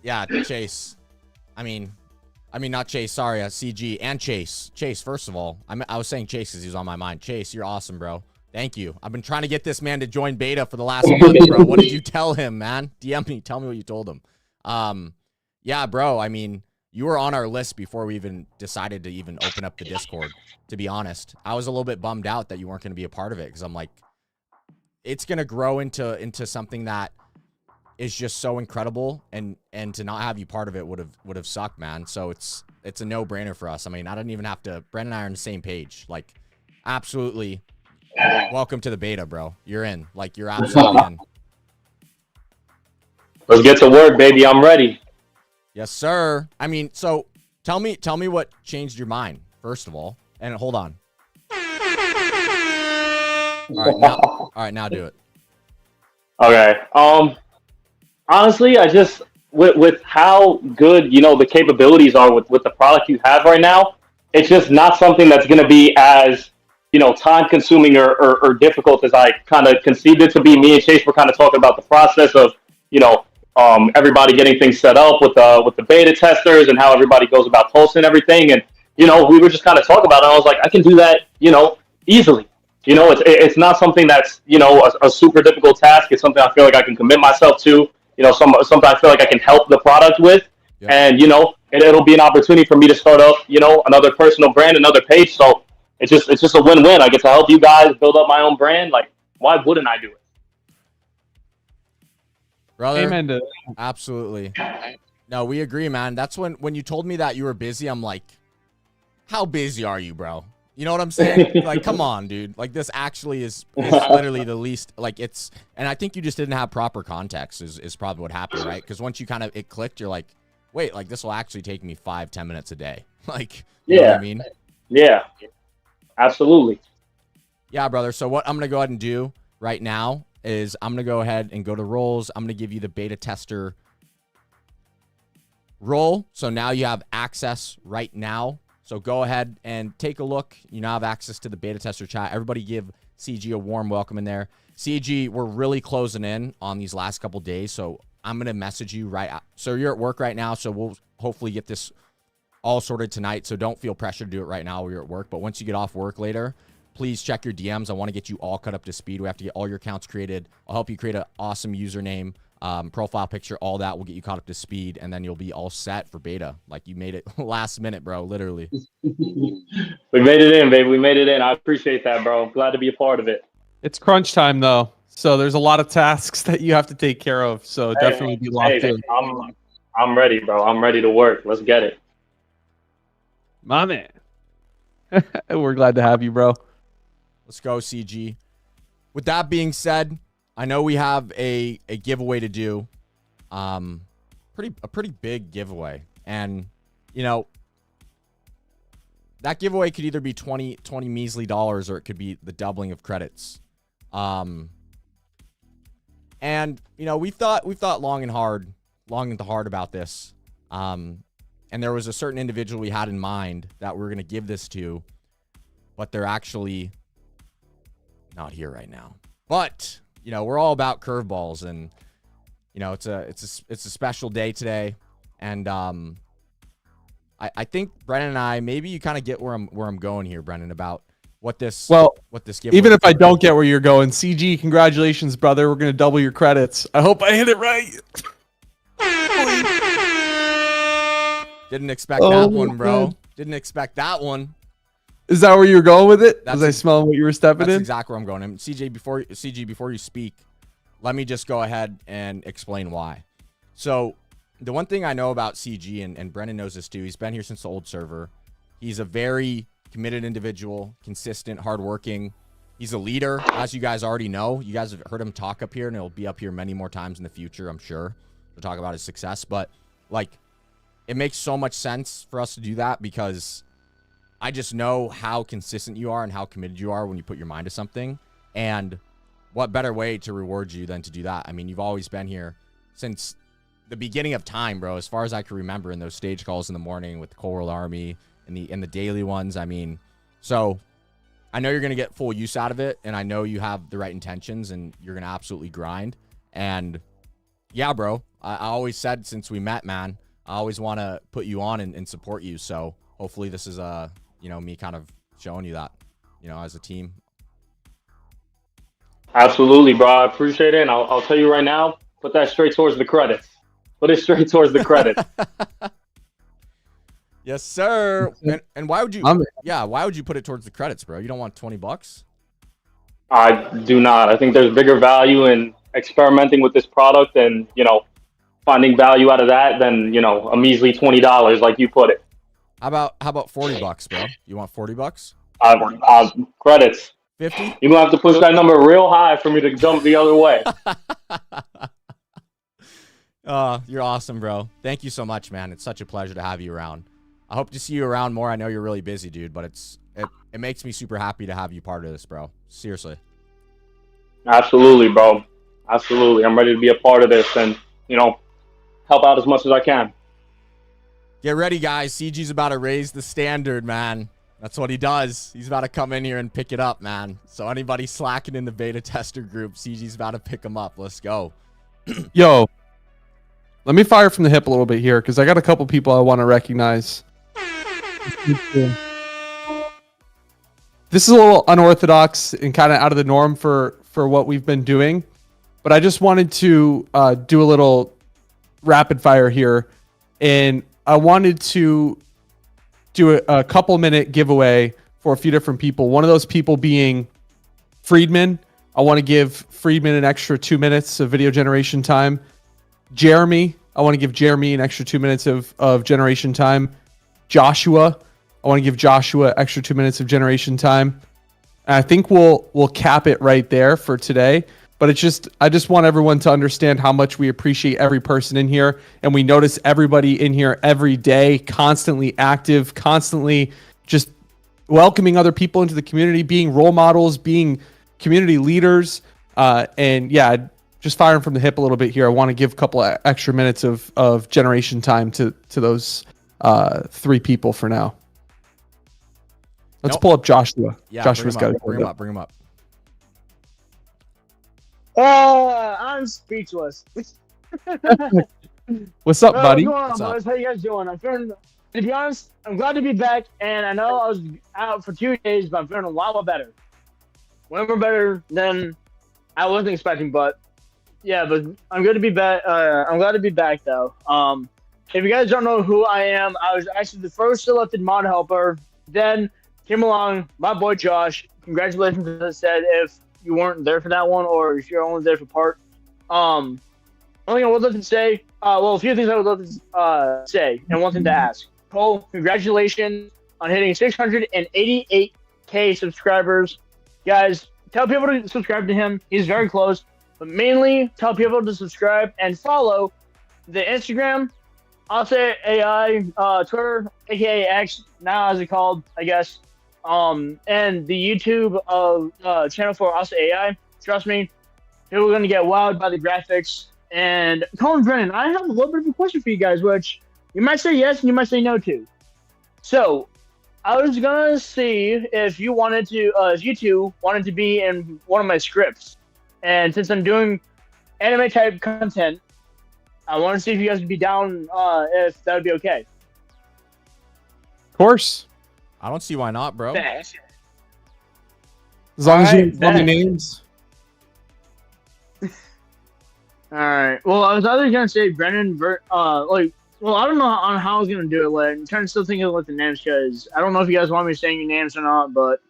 Yeah, Chase. I mean, not Chase. Sorry, CG and Chase. Chase, first of all, I was saying Chase because he was on my mind. Chase, you're awesome, bro. Thank you. I've been trying to get this man to join beta for the last month, bro. What did you tell him, man? DM me. Tell me what you told him. Yeah, bro. I mean, you were on our list before we even decided to even open up the Discord, to be honest. I was a little bit bummed out that you weren't going to be a part of it because I'm like, it's going to grow into something that is just so incredible, and to not have you part of it would have sucked, man. So it's a no-brainer for us. I mean, I didn't even have to. Brennan and I are on the same page. Like, absolutely. Welcome to the beta, bro. You're in. Like, you're absolutely in. Let's get to work, baby. I'm ready. Yes, sir. I mean, so tell me what changed your mind, first of all. And hold on. All right, now do it. Okay. Honestly, I just with how good, you know, the capabilities are with the product you have right now, it's just not something that's going to be as, you know, time consuming or difficult as I kind of conceived it to be. Me and Chase were kind of talking about the process of, you know, everybody getting things set up with the beta testers and how everybody goes about posting everything. And, you know, we were just kind of talking about it. And I was like, I can do that, you know, easily. You know, it's not something that's, you know, a super difficult task. It's something I feel like I can commit myself to. You know, something I feel like I can help the product with. Yeah. And, you know, it'll be an opportunity for me to start up, you know, another personal brand, another page. So it's just a win-win. I get to help you guys build up my own brand. Like, why wouldn't I do it? Brother, Amen to absolutely. No, we agree, man. That's when you told me that you were busy, I'm like, how busy are you, bro? You know what I'm saying? Like, come on, dude. Like, this actually is literally the least, like, it's, and I think you just didn't have proper context is probably what happened, right? Because once you kind of, it clicked, you're like, wait, like, this will actually take me 5-10 minutes a day. Like, you know what I mean? Yeah, absolutely. Yeah, brother. So what I'm going to go ahead and do right now is I'm going to go ahead and go to roles. I'm going to give you the beta tester role. So now you have access right now. So go ahead and take a look. You now have access to the beta tester chat. Everybody give CG a warm welcome in there. CG, we're really closing in on these last couple days. So I'm going to message you so you're at work right now, so we'll hopefully get this all sorted tonight. So don't feel pressure to do it right now while you're at work. But once you get off work later, please check your DMs. I want to get you all cut up to speed. We have to get all your accounts created. I'll help you create an awesome username, profile picture, all that. We'll get you caught up to speed, and then you'll be all set for beta. Like, you made it last minute, bro, literally. We made it in, baby. We made it in. I appreciate that, bro. Glad to be a part of it. It's crunch time, though. So there's a lot of tasks that you have to take care of. So definitely be locked in. I'm ready, bro. I'm ready to work. Let's get it. My man. We're glad to have you, bro. Let's go, CG. With that being said, I know we have a giveaway to do. A pretty big giveaway. And, you know, that giveaway could either be 20 measly dollars, or it could be the doubling of credits. And, you know, we thought long and hard about this. And there was a certain individual we had in mind that we were going to give this to, but they're actually not here right now. But, you know, we're all about curveballs, and, you know, it's a special day today. And I think Brennan and I, maybe you kind of get where I'm going here, Brennan, about what this giveaway. Even if I don't get where you're going, CG, congratulations, brother. We're gonna double your credits. I hope I hit it right. Didn't expect that one, bro. Didn't expect that one. Is that where you were going with it? Was I smelling what you were stepping in? That's exactly where I'm going. And CG, before you speak, let me just go ahead and explain why. So the one thing I know about CG, and Brennan knows this too, he's been here since the old server. He's a very committed individual, consistent, hardworking. He's a leader, as you guys already know. You guys have heard him talk up here, and he'll be up here many more times in the future, I'm sure, to talk about his success. But, like, it makes so much sense for us to do that, because I just know how consistent you are and how committed you are when you put your mind to something. And what better way to reward you than to do that? I mean, you've always been here since the beginning of time, bro, as far as I can remember, in those stage calls in the morning with the Cold World Army and the daily ones. I mean, so I know you're going to get full use out of it, and I know you have the right intentions, and you're going to absolutely grind. And yeah, bro, I always said since we met, man, I always want to put you on and support you. So hopefully this is, you know, me kind of showing you that, you know, as a team. Absolutely, bro. I appreciate it. And I'll tell you right now, put that straight towards the credits. Put it straight towards the credits. Yes, sir. And why would you? Yeah, why would you put it towards the credits, bro? You don't want $20? I do not. I think there's bigger value in experimenting with this product and, you know, finding value out of that than, you know, a measly $20, like you put it. How about $40, bro? You want $40? Credits. 50? You're gonna have to push that number real high for me to jump the other way. You're awesome, bro. Thank you so much, man. It's such a pleasure to have you around. I hope to see you around more. I know you're really busy, dude, but it makes me super happy to have you part of this, bro. Seriously. Absolutely, bro. Absolutely. I'm ready to be a part of this and, you know, help out as much as I can. Get ready, guys. CG's about to raise the standard, man. That's what he does. He's about to come in here and pick it up, man. So anybody slacking in the beta tester group, CG's about to pick them up. Let's go. Yo, let me fire from the hip a little bit here, because I got a couple people I want to recognize. This is a little unorthodox and kind of out of the norm for what we've been doing, but I just wanted to do a little rapid fire here, and I wanted to do a couple minute giveaway for a few different people. One of those people being Friedman. I want to give Friedman an extra 2 minutes of video generation time. Jeremy, I want to give Jeremy an extra 2 minutes of generation time. Joshua, I want to give Joshua extra 2 minutes of generation time. And I think we'll cap it right there for today. But I just want everyone to understand how much we appreciate every person in here, and we notice everybody in here every day, constantly active, constantly just welcoming other people into the community, being role models, being community leaders, and yeah, just firing from the hip a little bit here. I want to give a couple of extra minutes of generation time to those 3 people for now. Let's pull up Joshua. Yeah, Joshua's got to bring him up. I'm speechless. What's up, buddy? What's going on, What's up? boys? How you guys doing? I'm feeling, to be honest, I'm glad to be back, and I know I was out for 2 days, but I'm feeling a lot better. Way more better than I wasn't expecting, but yeah, but I'm good to be back. I'm glad to be back, though. If you guys don't know who I am, I was actually the first selected mod helper. Then came along my boy Josh. Congratulations, as I said, if you weren't there for that one, or if you're only there for part. Only thing I would love to say, a few things I would love to say, and one thing to ask. Cole, congratulations on hitting 688K subscribers. Guys, tell people to subscribe to him. He's very close. But mainly, tell people to subscribe and follow the Instagram, OSSA.AI, Twitter, aka X, now as it's called, I guess, and the YouTube channel for OSSA.AI. Trust me, people are going to get wowed by the graphics. And Colin, Brennan, I have a little bit of a question for you guys, which you might say yes and you might say no to. So, I was gonna see if you wanted to, if you two wanted to be in one of my scripts. And since I'm doing anime type content, I want to see if you guys would be down, if that would be okay. Of course. I don't see why not, bro. Thanks. As long as you Alright, tell me bet. names. All right. Well, I was either gonna say Brennan, I don't know on how I was gonna do it. Like, I'm trying to still think of what the names, because I don't know if you guys want me saying your names or not. But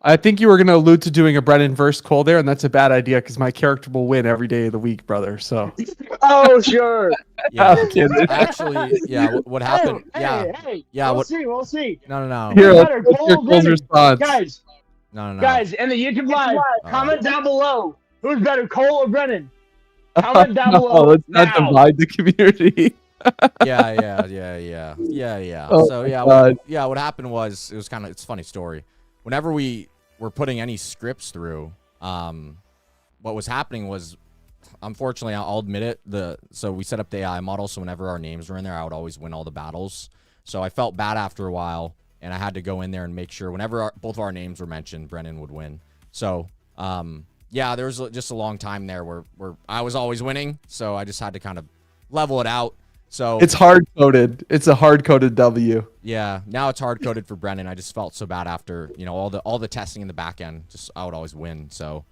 I think you were going to allude to doing a Brennan verse Cole there, and that's a bad idea because my character will win every day of the week, brother. So oh, sure. Yeah, I'm kidding. actually, yeah. What happened? Hey, Yeah, hey, yeah. We'll see. We'll see. No. Here, Who's let's better, hear Cole or Cole's Brennan? response. No. Guys, in the YouTube live, Oh. comment down below. Who's better, Cole or Brennan? Comment down below. Let's not now. divide the community. Yeah. Oh So my yeah, God. what happened was it's a funny story. Whenever we were putting any scripts through, what was happening was, unfortunately, I'll admit it, so we set up the AI model, so whenever our names were in there, I would always win all the battles. So I felt bad after a while, and I had to go in there and make sure whenever both of our names were mentioned, Brennan would win. So yeah, there was just a long time there where I was always winning, so I just had to kind of level it out. So It's hard coded. It's a hard coded W. yeah, now it's hard coded for Brennan. I just felt so bad after, all the testing in the back end. Just I would always win. So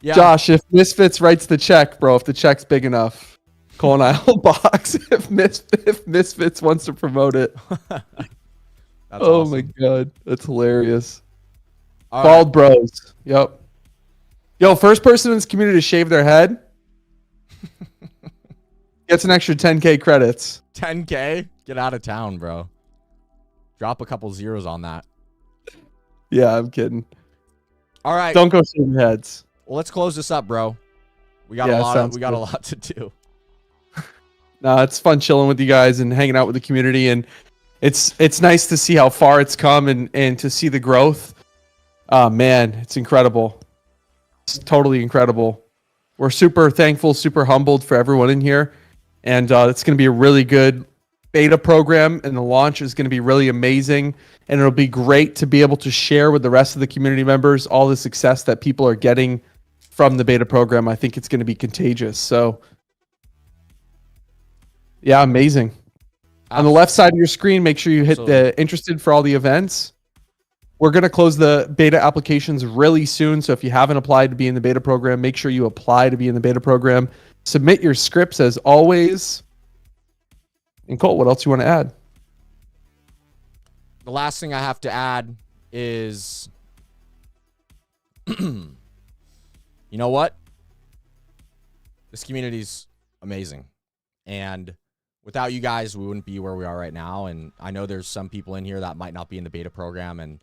yeah, Josh, if Misfits writes the check, bro, if the check's big enough, Cole and I will box if Misfits wants to promote it. that's Oh awesome. my God. That's hilarious. All Bald bros. Yep. Yo, first person in this community to shave their head gets an extra 10K credits. 10K, get out of town, bro. Drop a couple zeros on that. Yeah, I'm kidding. All right, Don't go shaving heads. well, let's close this up, bro. We got Yeah, a lot. sounds We got a good. lot to do. No, it's fun chilling with you guys and hanging out with the community, and it's nice to see how far it's come and to see the growth. Man, it's incredible. It's totally incredible. We're super thankful, super humbled for everyone in here, and it's going to be a really good beta program, and the launch is going to be really amazing, and it'll be great to be able to share with the rest of the community members all the success that people are getting from the beta program. I think it's going to be contagious. So yeah, amazing. On the left side of your screen, make sure you hit the interested for all the events. We're going to close the beta applications really soon. So if you haven't applied to be in the beta program, make sure you apply to be in the beta program. Submit your scripts as always. And Colt, what else you want to add? The last thing I have to add is, you know what? This community's amazing. And without you guys, we wouldn't be where we are right now. And I know there's some people in here that might not be in the beta program. And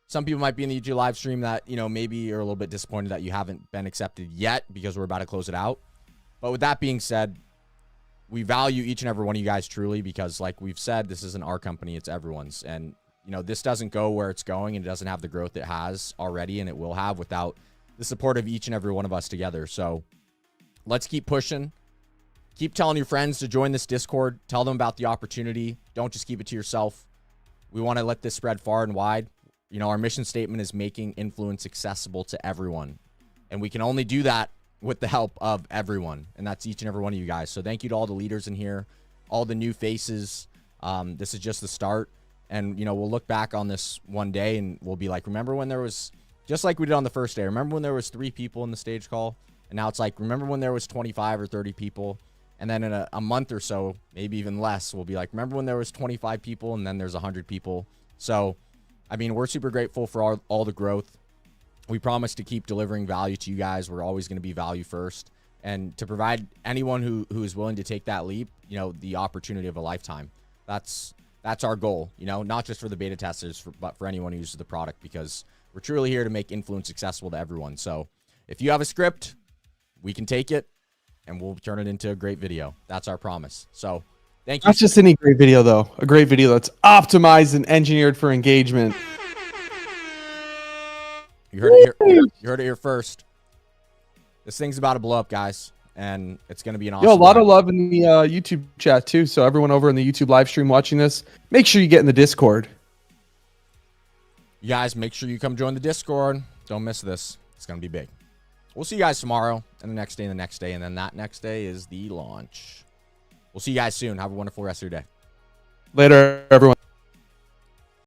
some people might be in the YouTube live stream that, maybe are a little bit disappointed that you haven't been accepted yet because we're about to close it out. But with that being said, we value each and every one of you guys truly because, like we've said, this isn't our company, it's everyone's. And, this doesn't go where it's going and it doesn't have the growth it has already and it will have without the support of each and every one of us together. So let's keep pushing. Keep telling your friends to join this Discord. Tell them about the opportunity. Don't just keep it to yourself. We want to let this spread far and wide. Our mission statement is making influence accessible to everyone. And we can only do that with the help of everyone, and that's each and every one of you guys. So thank you to all the leaders in here, all the new faces. This is just the start, and we'll look back on this one day and we'll be like, remember when there was, just like we did on the first day, remember when there was 3 people in the stage call? And now it's like, remember when there was 25 or 30 people? And then in a month or so, maybe even less, we'll be like, remember when there was 25 people and then there's 100 people? So, I mean, we're super grateful for all the growth. We promise to keep delivering value to you guys. We're always going to be value first. And to provide anyone who is willing to take that leap, the opportunity of a lifetime. That's our goal, not just for the beta testers, but for anyone who uses the product, because we're truly here to make influence accessible to everyone. So if you have a script, we can take it and we'll turn it into a great video. That's our promise. So thank you. Not just any great video, though. A great video that's optimized and engineered for engagement. You heard it here. You heard it here first. This thing's about to blow up, guys, and it's going to be an awesome. Yo, a lot of love in the YouTube chat too. So everyone over in the YouTube live stream watching this, make sure you get in the Discord. You guys, make sure you come join the Discord. Don't miss this. It's going to be big. We'll see you guys tomorrow, and the next day, and the next day, and then that next day is the launch. We'll see you guys soon. Have a wonderful rest of your day. Later, everyone.